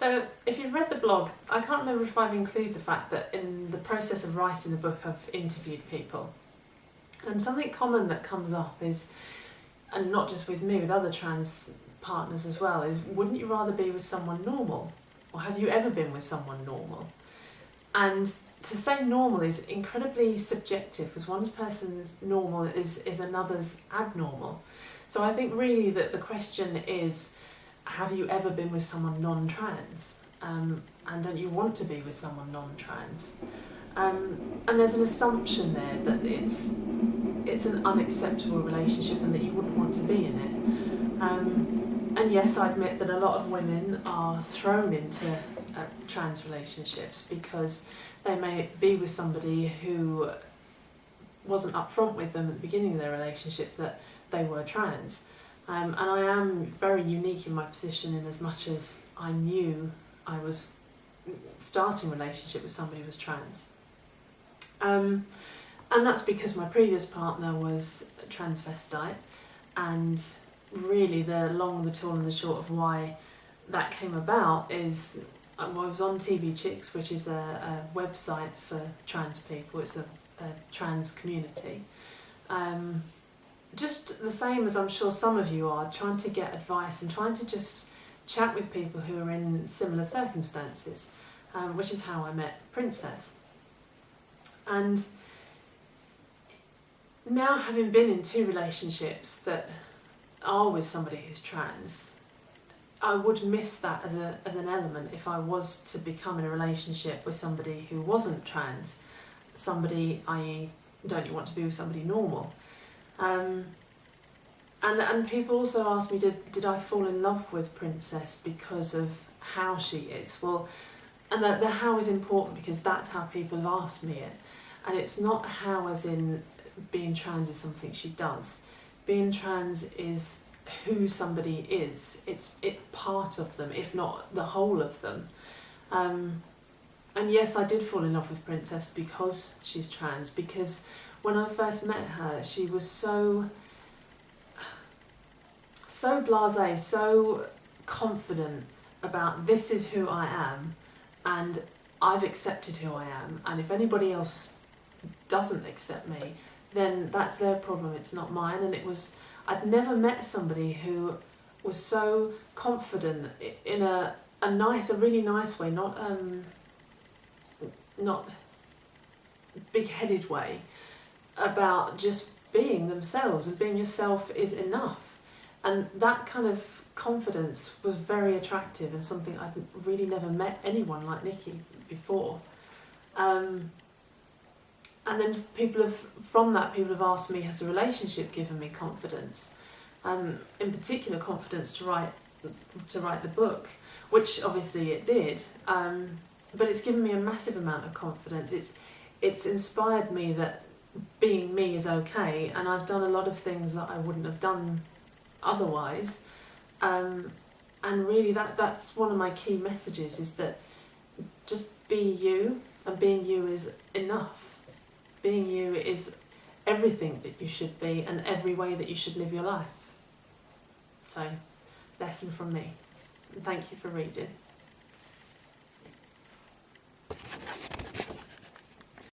So if you've read the blog, I can't remember if I've included the fact that in the process of writing the book I've interviewed people. And something common that comes up is, and not just with me, with other trans partners as well, is wouldn't you rather be with someone normal? Or have you ever been with someone normal? And to say normal is incredibly subjective because one person's normal is another's abnormal. So I think really that the question is, have you ever been with someone non-trans? And don't you want to be with someone non-trans? And there's an assumption there that it's an unacceptable relationship and that you wouldn't want to be in it. And yes, I admit that a lot of women are thrown into trans relationships because they may be with somebody who wasn't upfront with them at the beginning of their relationship that they were trans. And I am very unique in my position in as much as I knew I was starting a relationship with somebody who was trans. And that's because my previous partner was transvestite, and really the long, the tall and the short of why that came about is I was on TV Chicks, which is a website for trans people. It's a trans community. Just the same as I'm sure some of you are, trying to get advice and trying to just chat with people who are in similar circumstances, which is how I met Princess. And now, having been in 2 relationships that are with somebody who's trans, I would miss that as an element if I was to become in a relationship with somebody who wasn't trans, somebody, i.e. don't you want to be with somebody normal? And people also ask me, did I fall in love with Princess because of how she is? Well, and the how is important because that's how people ask me it. And it's not how as in being trans is something she does. Being trans is who somebody is. It's part of them, if not the whole of them. And yes, I did fall in love with Princess because she's trans, because when I first met her, she was so blasé, so confident about this is who I am and I've accepted who I am, and if anybody else doesn't accept me, then that's their problem, it's not mine. And I'd never met somebody who was so confident in a really nice way, not big-headed way, about just being themselves, and being yourself is enough. And that kind of confidence was very attractive and something I'd really never met anyone like Nikki before. And then people have asked me, has a relationship given me confidence? In particular confidence to write the book, which obviously it did. But it's given me a massive amount of confidence. It's inspired me that being me is okay, and I've done a lot of things that I wouldn't have done otherwise. And really that's one of my key messages, is that just be you, and being you is enough. Being you is everything that you should be and every way that you should live your life. So, lesson from me. And thank you for reading.